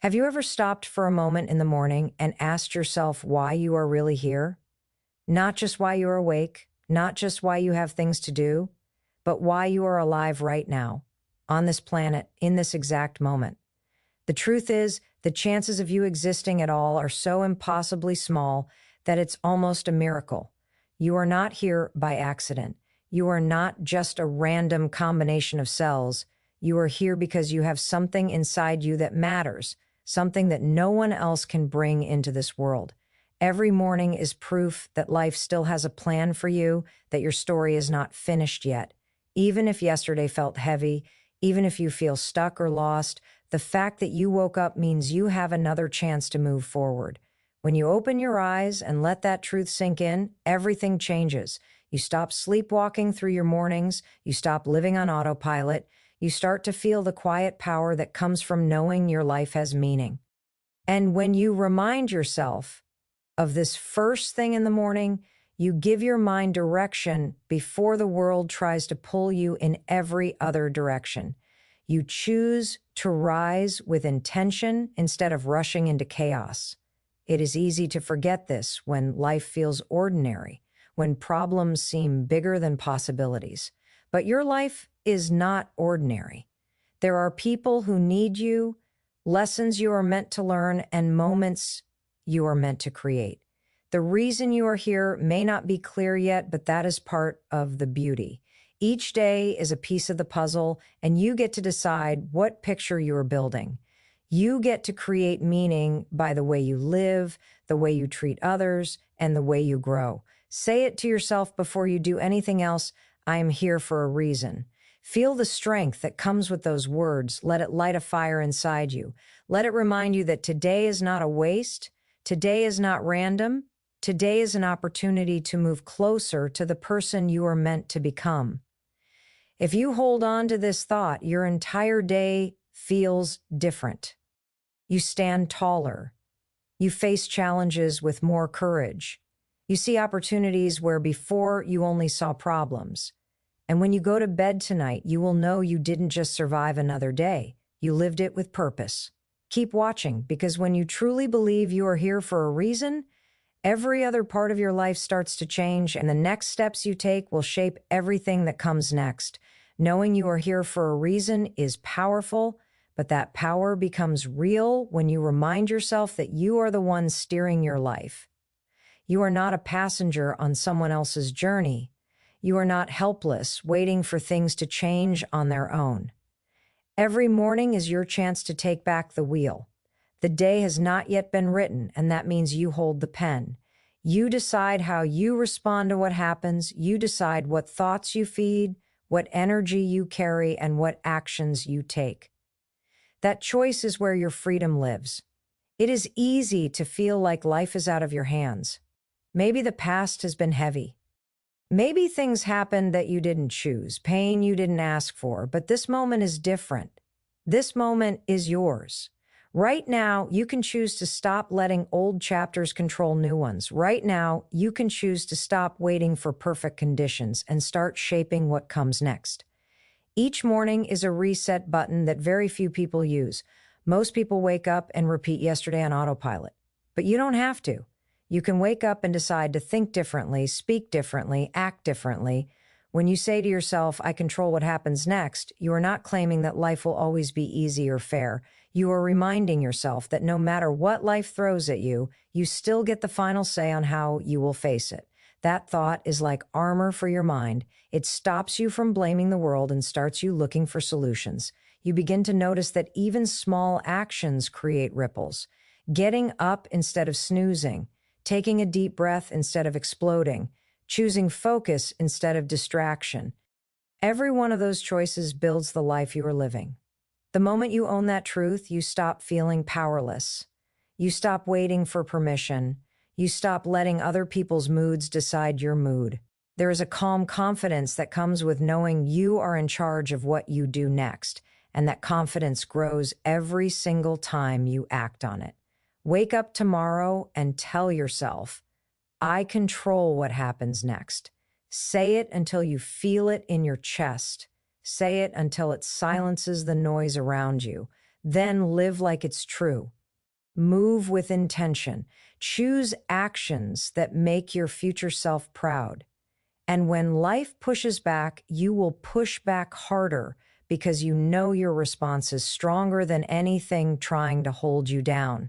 Have you ever stopped for a moment in the morning and asked yourself why you are really here? Not just why you're awake, not just why you have things to do, but why you are alive right now, on this planet, in this exact moment. The truth is, the chances of you existing at all are so impossibly small that it's almost a miracle. You are not here by accident. You are not just a random combination of cells. You are here because you have something inside you that matters, something that no one else can bring into this world. Every morning is proof that life still has a plan for you, that your story is not finished yet. Even if yesterday felt heavy, even if you feel stuck or lost, the fact that you woke up means you have another chance to move forward. When you open your eyes and let that truth sink in, everything changes. You stop sleepwalking through your mornings, you stop living on autopilot, you start to feel the quiet power that comes from knowing your life has meaning. And when you remind yourself of this first thing in the morning, you give your mind direction before the world tries to pull you in every other direction. You choose to rise with intention instead of rushing into chaos. It is easy to forget this when life feels ordinary, when problems seem bigger than possibilities. But your life is not ordinary. There are people who need you, lessons you are meant to learn, and moments you are meant to create. The reason you are here may not be clear yet, but that is part of the beauty. Each day is a piece of the puzzle, and you get to decide what picture you are building. You get to create meaning by the way you live, the way you treat others, and the way you grow. Say it to yourself before you do anything else: I am here for a reason. Feel the strength that comes with those words. Let it light a fire inside you. Let it remind you that today is not a waste. Today is not random. Today is an opportunity to move closer to the person you are meant to become. If you hold on to this thought, your entire day feels different. You stand taller. You face challenges with more courage. You see opportunities where before you only saw problems. And when you go to bed tonight, you will know you didn't just survive another day. You lived it with purpose. Keep watching, because when you truly believe you are here for a reason, every other part of your life starts to change, and the next steps you take will shape everything that comes next. Knowing you are here for a reason is powerful, but that power becomes real when you remind yourself that you are the one steering your life. You are not a passenger on someone else's journey. You are not helpless, waiting for things to change on their own. Every morning is your chance to take back the wheel. The day has not yet been written, and that means you hold the pen. You decide how you respond to what happens. You decide what thoughts you feed, what energy you carry, and what actions you take. That choice is where your freedom lives. It is easy to feel like life is out of your hands. Maybe the past has been heavy. Maybe things happened that you didn't choose, pain you didn't ask for, but this moment is different. This moment is yours. Right now, you can choose to stop letting old chapters control new ones. Right now, you can choose to stop waiting for perfect conditions and start shaping what comes next. Each morning is a reset button that very few people use. Most people wake up and repeat yesterday on autopilot. But you don't have to. You can wake up and decide to think differently, speak differently, act differently. When you say to yourself, I control what happens next, you are not claiming that life will always be easy or fair. You are reminding yourself that no matter what life throws at you, you still get the final say on how you will face it. That thought is like armor for your mind. It stops you from blaming the world and starts you looking for solutions. You begin to notice that even small actions create ripples. Getting up instead of snoozing, taking a deep breath instead of exploding, choosing focus instead of distraction. Every one of those choices builds the life you are living. The moment you own that truth, you stop feeling powerless. You stop waiting for permission. You stop letting other people's moods decide your mood. There is a calm confidence that comes with knowing you are in charge of what you do next, and that confidence grows every single time you act on it. Wake up tomorrow and tell yourself, I control what happens next. Say it until you feel it in your chest. Say it until it silences the noise around you. Then live like it's true. Move with intention. Choose actions that make your future self proud. And when life pushes back, you will push back harder because you know your response is stronger than anything trying to hold you down.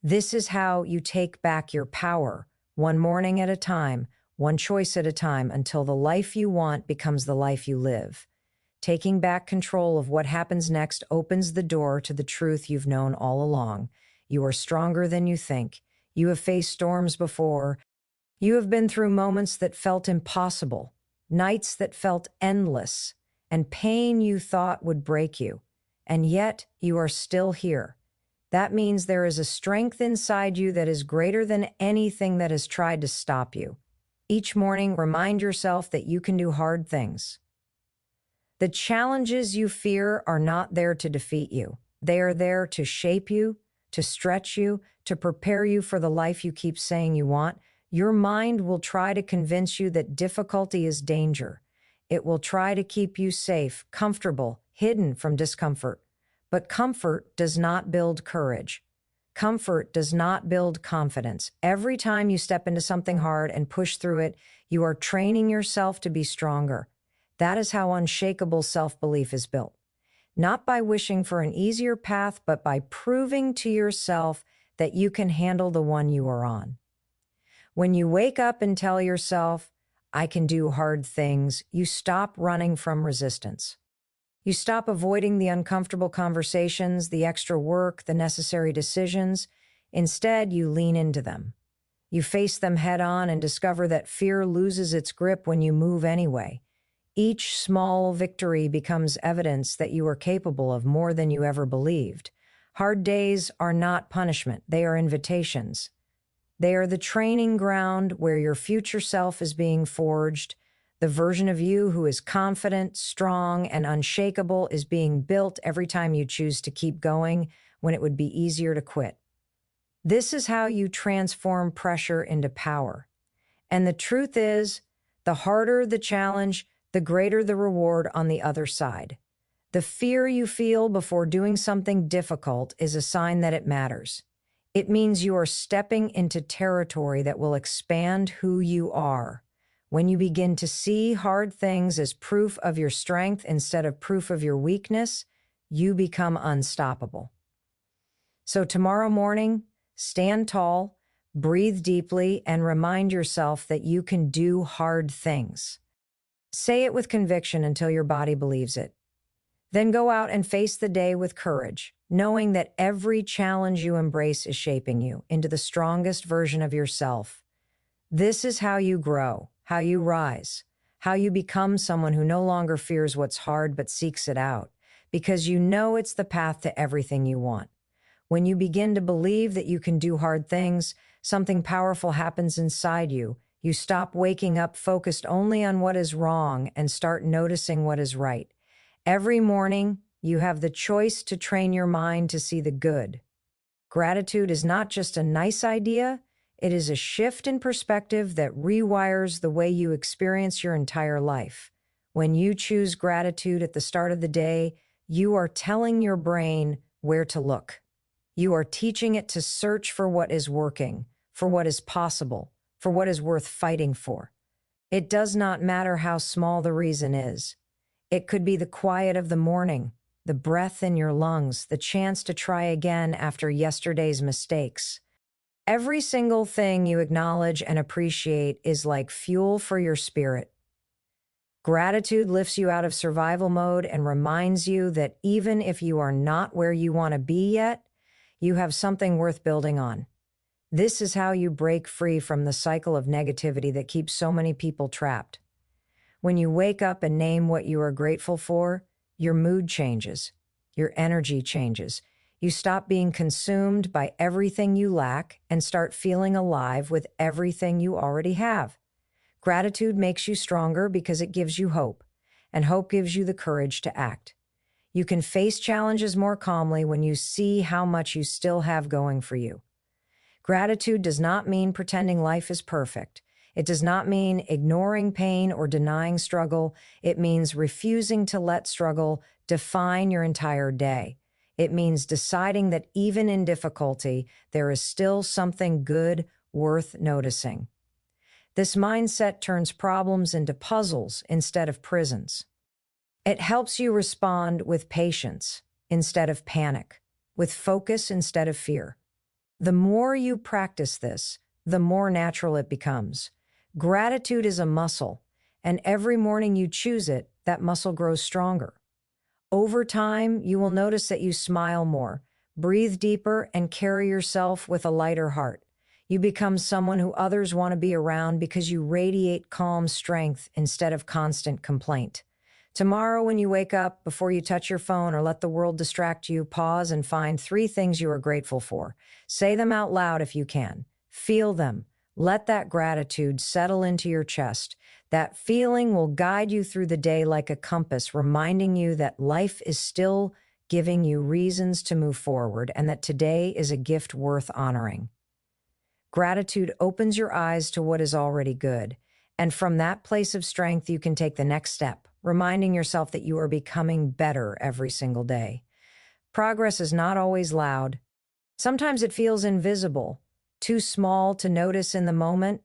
This is how you take back your power, one morning at a time, one choice at a time, until the life you want becomes the life you live. Taking back control of what happens next opens the door to the truth you've known all along. You are stronger than you think. You have faced storms before. You have been through moments that felt impossible, nights that felt endless, and pain you thought would break you. And yet, you are still here. That means there is a strength inside you that is greater than anything that has tried to stop you. Each morning, remind yourself that you can do hard things. The challenges you fear are not there to defeat you. They are there to shape you, to stretch you, to prepare you for the life you keep saying you want. Your mind will try to convince you that difficulty is danger. It will try to keep you safe, comfortable, hidden from discomfort. But comfort does not build courage. Comfort does not build confidence. Every time you step into something hard and push through it, you are training yourself to be stronger. That is how unshakable self-belief is built. Not by wishing for an easier path, but by proving to yourself that you can handle the one you are on. When you wake up and tell yourself, I can do hard things, you stop running from resistance. You stop avoiding the uncomfortable conversations, the extra work, the necessary decisions. Instead, you lean into them. You face them head on and discover that fear loses its grip when you move anyway. Each small victory becomes evidence that you are capable of more than you ever believed. Hard days are not punishment. They are invitations. They are the training ground where your future self is being forged. The version of you who is confident, strong, and unshakable is being built every time you choose to keep going when it would be easier to quit. This is how you transform pressure into power. And the truth is, the harder the challenge, the greater the reward on the other side. The fear you feel before doing something difficult is a sign that it matters. It means you are stepping into territory that will expand who you are. When you begin to see hard things as proof of your strength instead of proof of your weakness, you become unstoppable. So tomorrow morning, stand tall, breathe deeply, and remind yourself that you can do hard things. Say it with conviction until your body believes it. Then go out and face the day with courage, knowing that every challenge you embrace is shaping you into the strongest version of yourself. This is how you grow, how you rise, how you become someone who no longer fears what's hard but seeks it out, because you know it's the path to everything you want. When you begin to believe that you can do hard things, something powerful happens inside you. You stop waking up focused only on what is wrong and start noticing what is right. Every morning, you have the choice to train your mind to see the good. Gratitude is not just a nice idea, it is a shift in perspective that rewires the way you experience your entire life. When you choose gratitude at the start of the day, you are telling your brain where to look. You are teaching it to search for what is working, for what is possible, for what is worth fighting for. It does not matter how small the reason is. It could be the quiet of the morning, the breath in your lungs, the chance to try again after yesterday's mistakes. Every single thing you acknowledge and appreciate is like fuel for your spirit. Gratitude lifts you out of survival mode and reminds you that even if you are not where you want to be yet, you have something worth building on. This is how you break free from the cycle of negativity that keeps so many people trapped. When you wake up and name what you are grateful for, your mood changes, your energy changes. You stop being consumed by everything you lack and start feeling alive with everything you already have. Gratitude makes you stronger because it gives you hope, and hope gives you the courage to act. You can face challenges more calmly when you see how much you still have going for you. Gratitude does not mean pretending life is perfect. It does not mean ignoring pain or denying struggle. It means refusing to let struggle define your entire day. It means deciding that even in difficulty, there is still something good worth noticing. This mindset turns problems into puzzles instead of prisons. It helps you respond with patience instead of panic, with focus instead of fear. The more you practice this, the more natural it becomes. Gratitude is a muscle, and every morning you choose it, that muscle grows stronger. Over time, you will notice that you smile more, breathe deeper, and carry yourself with a lighter heart. You become someone who others want to be around because you radiate calm strength instead of constant complaint. Tomorrow, when you wake up, before you touch your phone or let the world distract you, pause and find 3 things you are grateful for. Say them out loud if you can. Feel them. Let that gratitude settle into your chest. That feeling will guide you through the day like a compass, reminding you that life is still giving you reasons to move forward and that today is a gift worth honoring. Gratitude opens your eyes to what is already good, and from that place of strength, you can take the next step, reminding yourself that you are becoming better every single day. Progress is not always loud. Sometimes it feels invisible, too small to notice in the moment.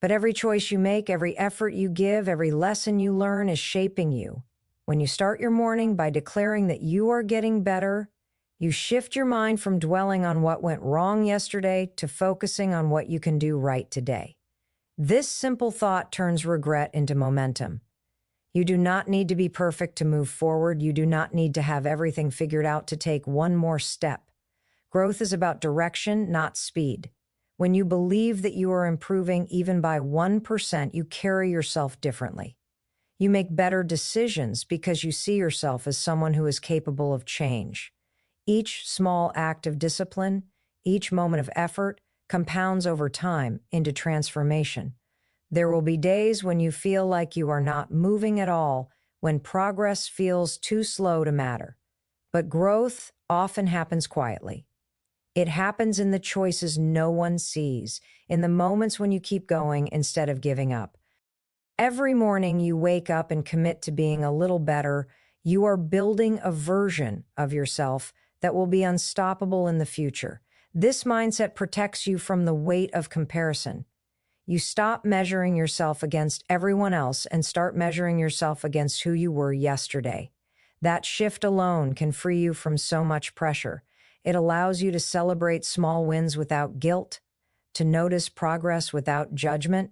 But every choice you make, every effort you give, every lesson you learn is shaping you. When you start your morning by declaring that you are getting better, you shift your mind from dwelling on what went wrong yesterday to focusing on what you can do right today. This simple thought turns regret into momentum. You do not need to be perfect to move forward. You do not need to have everything figured out to take one more step. Growth is about direction, not speed. When you believe that you are improving even by 1%, you carry yourself differently. You make better decisions because you see yourself as someone who is capable of change. Each small act of discipline, each moment of effort, compounds over time into transformation. There will be days when you feel like you are not moving at all, when progress feels too slow to matter. But growth often happens quietly. It happens in the choices no one sees, in the moments when you keep going instead of giving up. Every morning you wake up and commit to being a little better, you are building a version of yourself that will be unstoppable in the future. This mindset protects you from the weight of comparison. You stop measuring yourself against everyone else and start measuring yourself against who you were yesterday. That shift alone can free you from so much pressure. It allows you to celebrate small wins without guilt, to notice progress without judgment,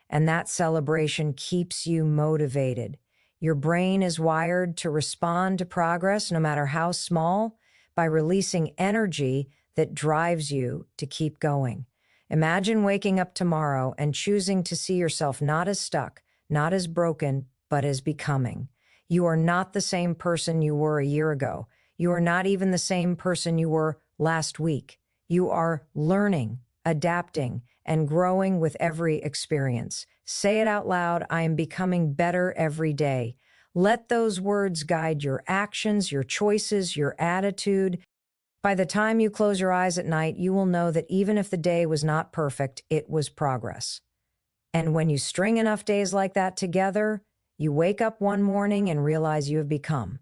and that celebration keeps you motivated. Your brain is wired to respond to progress, no matter how small, by releasing energy that drives you to keep going. Imagine waking up tomorrow and choosing to see yourself not as stuck, not as broken, but as becoming. You are not the same person you were a year ago. You are not even the same person you were last week. You are learning, adapting, and growing with every experience. Say it out loud, I am becoming better every day. Let those words guide your actions, your choices, your attitude. By the time you close your eyes at night, you will know that even if the day was not perfect, it was progress. And when you string enough days like that together, you wake up one morning and realize you have become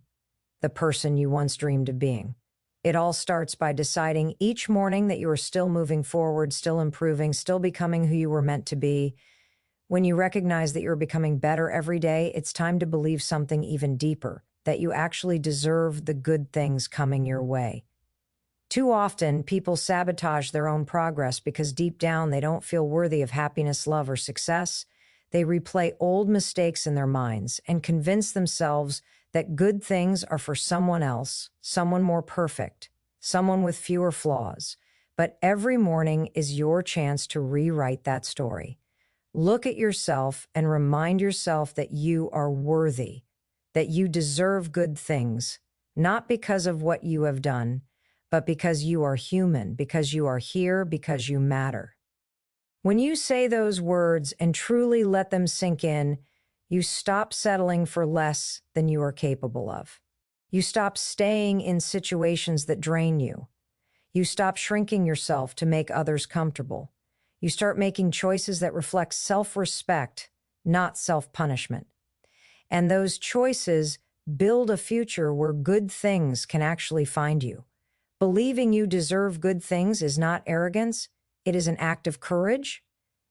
the person you once dreamed of being. It all starts by deciding each morning that you are still moving forward, still improving, still becoming who you were meant to be. When you recognize that you're becoming better every day, it's time to believe something even deeper, that you actually deserve the good things coming your way. Too often, people sabotage their own progress because deep down they don't feel worthy of happiness, love, or success. They replay old mistakes in their minds and convince themselves that good things are for someone else, someone more perfect, someone with fewer flaws. But every morning is your chance to rewrite that story. Look at yourself and remind yourself that you are worthy, that you deserve good things, not because of what you have done, but because you are human, because you are here, because you matter. When you say those words and truly let them sink in, you stop settling for less than you are capable of. You stop staying in situations that drain you. You stop shrinking yourself to make others comfortable. You start making choices that reflect self-respect, not self-punishment. And those choices Build a future where good things can actually find you. Believing you deserve good things is not arrogance. It is an act of courage.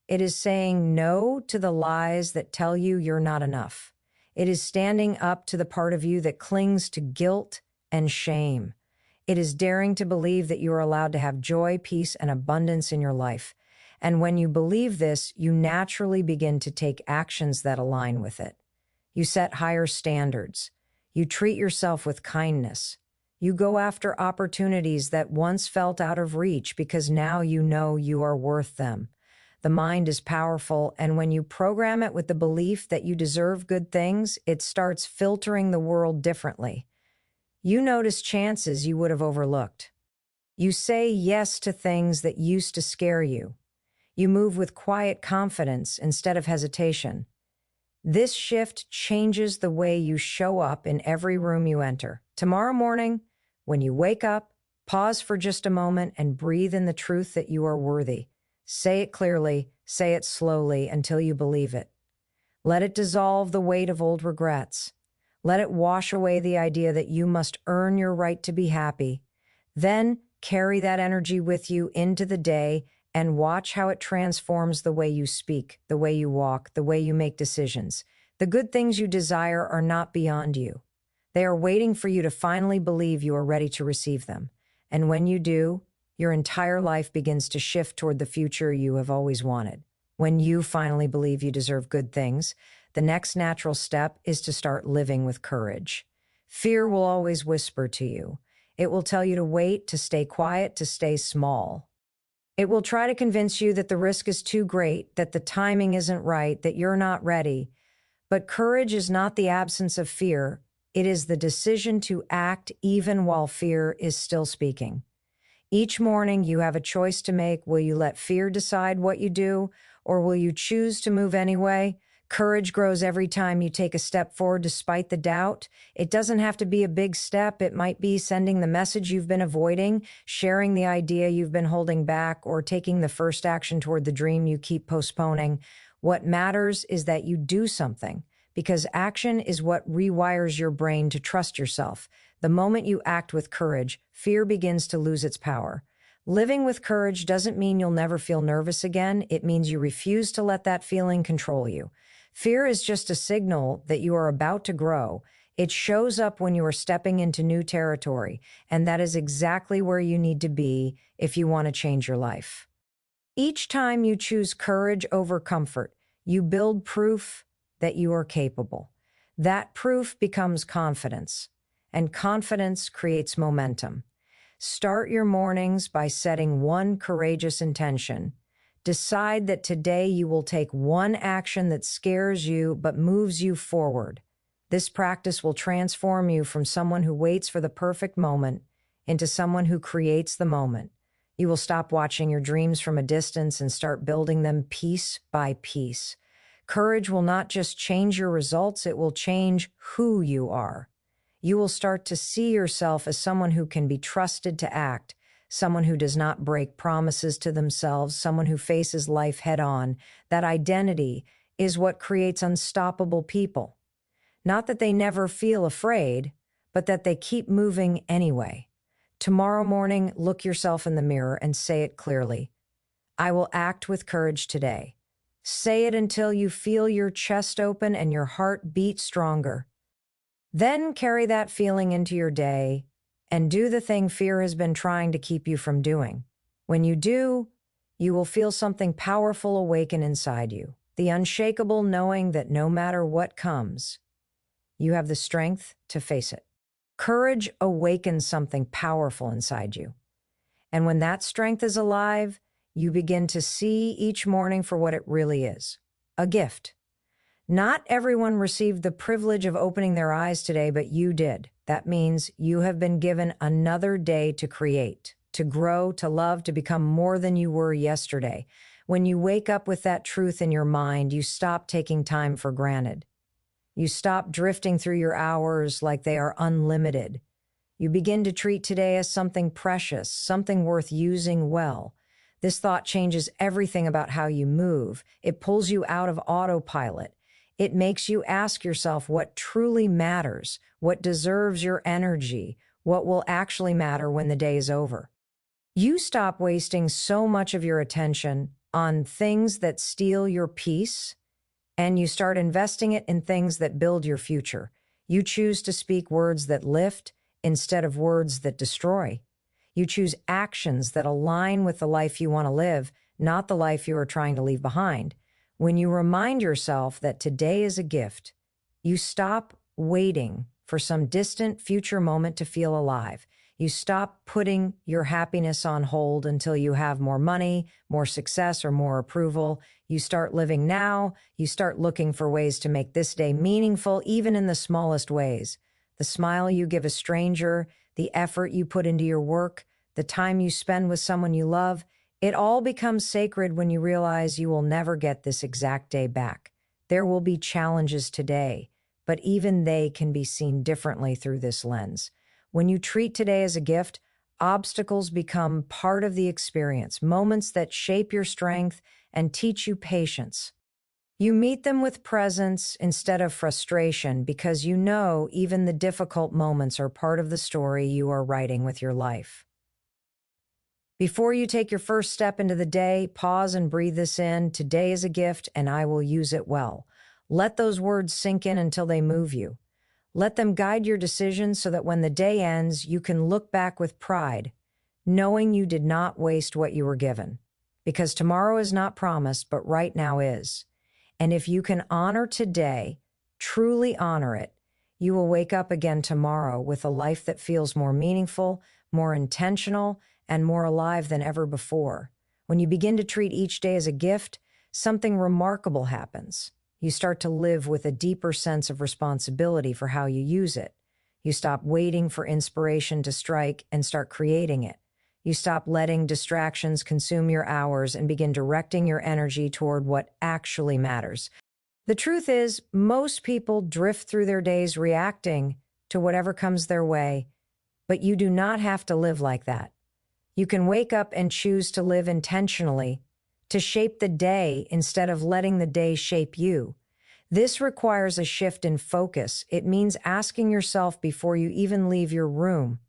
It is saying no to the lies that tell you you're not enough. It is standing up to the part of you that clings to guilt and shame. It is daring to believe that you are allowed to have joy, peace, and abundance in your life. And when you believe this, you naturally begin to take actions that align with it. You set higher standards. You treat yourself with kindness. You go after opportunities that once felt out of reach because now you know you are worth them. The mind is powerful, and when you program it with the belief that you deserve good things, it starts filtering the world differently. You notice chances you would have overlooked. You say yes to things that used to scare you. You move with quiet confidence instead of hesitation. This shift changes the way you show up in every room you enter. Tomorrow morning, when you wake up, pause for just a moment and breathe in the truth that you are worthy. Say it clearly, say it slowly until you believe it. Let it dissolve the weight of old regrets. Let it wash away the idea that you must earn your right to be happy. Then carry that energy with you into the day and watch how it transforms the way you speak, the way you walk, the way you make decisions. The good things you desire are not beyond you. They are waiting for you to finally believe you are ready to receive them. And when you do, your entire life begins to shift toward the future you have always wanted. When you finally believe you deserve good things, the next natural step is to start living with courage. Fear will always whisper to you. It will tell you to wait, to stay quiet, to stay small. It will try to convince you that the risk is too great, that the timing isn't right, that you're not ready. But courage is not the absence of fear. It is the decision to act even while fear is still speaking. Each morning you have a choice to make. Will you let fear decide what you do, or will you choose to move anyway? Courage grows every time you take a step forward despite the doubt. It doesn't have to be a big step. It might be sending the message you've been avoiding, sharing the idea you've been holding back, or taking the first action toward the dream you keep postponing. What matters is that you do something, because action is what rewires your brain to trust yourself. The moment you act with courage, fear begins to lose its power. Living with courage doesn't mean you'll never feel nervous again. It means you refuse to let that feeling control you. Fear is just a signal that you are about to grow. It shows up when you are stepping into new territory, and that is exactly where you need to be if you want to change your life. Each time you choose courage over comfort, you build proof that you are capable. That proof becomes confidence, and confidence creates momentum. Start your mornings by setting one courageous intention. Decide that today you will take one action that scares you but moves you forward. This practice will transform you from someone who waits for the perfect moment into someone who creates the moment. You will stop watching your dreams from a distance and start building them piece by piece. Courage will not just change your results, it will change who you are. You will start to see yourself as someone who can be trusted to act, someone who does not break promises to themselves, someone who faces life head-on. That identity is what creates unstoppable people. Not that they never feel afraid, but that they keep moving anyway. Tomorrow morning, look yourself in the mirror and say it clearly. I will act with courage today. Say it until you feel your chest open and your heart beat stronger. Then carry that feeling into your day and do the thing fear has been trying to keep you from doing. When you do, you will feel something powerful awaken inside you, the unshakable knowing that no matter what comes, you have the strength to face it. Courage awakens something powerful inside you. And when that strength is alive, you begin to see each morning for what it really is, a gift. Not everyone received the privilege of opening their eyes today, but you did. That means you have been given another day to create, to grow, to love, to become more than you were yesterday. When you wake up with that truth in your mind, you stop taking time for granted. You stop drifting through your hours like they are unlimited. You begin to treat today as something precious, something worth using well. This thought changes everything about how you move. It pulls you out of autopilot. It makes you ask yourself what truly matters, what deserves your energy, what will actually matter when the day is over. You stop wasting so much of your attention on things that steal your peace, and you start investing it in things that build your future. You choose to speak words that lift instead of words that destroy. You choose actions that align with the life you want to live, not the life you are trying to leave behind. When you remind yourself that today is a gift, you stop waiting for some distant future moment to feel alive. You stop putting your happiness on hold until you have more money, more success, or more approval. You start living now. You start looking for ways to make this day meaningful, even in the smallest ways. The smile you give a stranger, the effort you put into your work, the time you spend with someone you love, it all becomes sacred when you realize you will never get this exact day back. There will be challenges today, but even they can be seen differently through this lens. When you treat today as a gift, obstacles become part of the experience, moments that shape your strength and teach you patience. You meet them with presence instead of frustration because you know even the difficult moments are part of the story you are writing with your life. Before you take your first step into the day, pause and breathe this in. Today is a gift, and I will use it well. Let those words sink in until they move you. Let them guide your decisions so that when the day ends, you can look back with pride, knowing you did not waste what you were given. Because tomorrow is not promised, but right now is. And if you can honor today, truly honor it, you will wake up again tomorrow with a life that feels more meaningful, more intentional, and more alive than ever before. When you begin to treat each day as a gift, something remarkable happens. You start to live with a deeper sense of responsibility for how you use it. You stop waiting for inspiration to strike and start creating it. You stop letting distractions consume your hours and begin directing your energy toward what actually matters. The truth is, most people drift through their days reacting to whatever comes their way, but you do not have to live like that. You can wake up and choose to live intentionally, to shape the day instead of letting the day shape you. This requires a shift in focus. It means asking yourself before you even leave your room,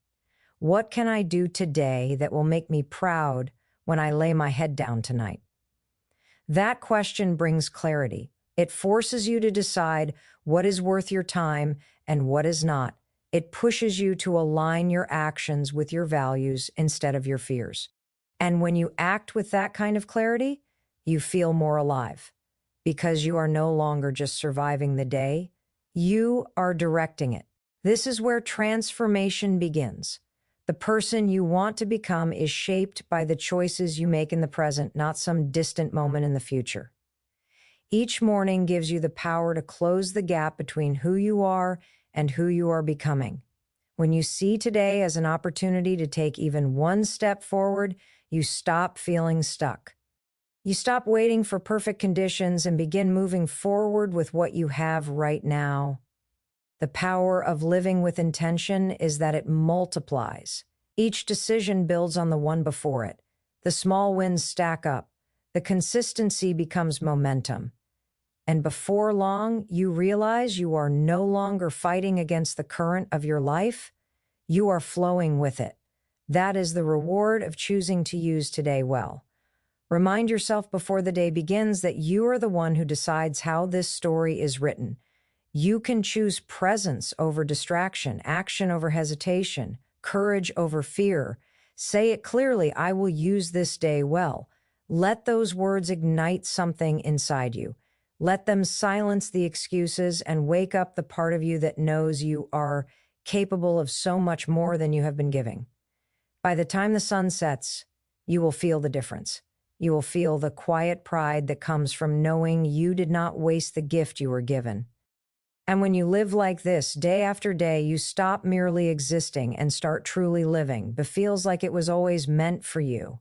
what can I do today that will make me proud when I lay my head down tonight? That question brings clarity. It forces you to decide what is worth your time and what is not. It pushes you to align your actions with your values instead of your fears. And when you act with that kind of clarity, you feel more alive because you are no longer just surviving the day, you are directing it. This is where transformation begins. The person you want to become is shaped by the choices you make in the present, not some distant moment in the future. Each morning gives you the power to close the gap between who you are and who you are becoming. When you see today as an opportunity to take even one step forward, you stop feeling stuck. You stop waiting for perfect conditions and begin moving forward with what you have right now. The power of living with intention is that it multiplies. Each decision builds on the one before it. The small wins stack up. The consistency becomes momentum. And before long, you realize you are no longer fighting against the current of your life. You are flowing with it. That is the reward of choosing to use today well. Remind yourself before the day begins that you are the one who decides how this story is written. You can choose presence over distraction, action over hesitation, courage over fear. Say it clearly, I will use this day well. Let those words ignite something inside you. Let them silence the excuses and wake up the part of you that knows you are capable of so much more than you have been giving. By the time the sun sets, you will feel the difference. You will feel the quiet pride that comes from knowing you did not waste the gift you were given. And when you live like this, day after day, you stop merely existing and start truly living. It feels like it was always meant for you.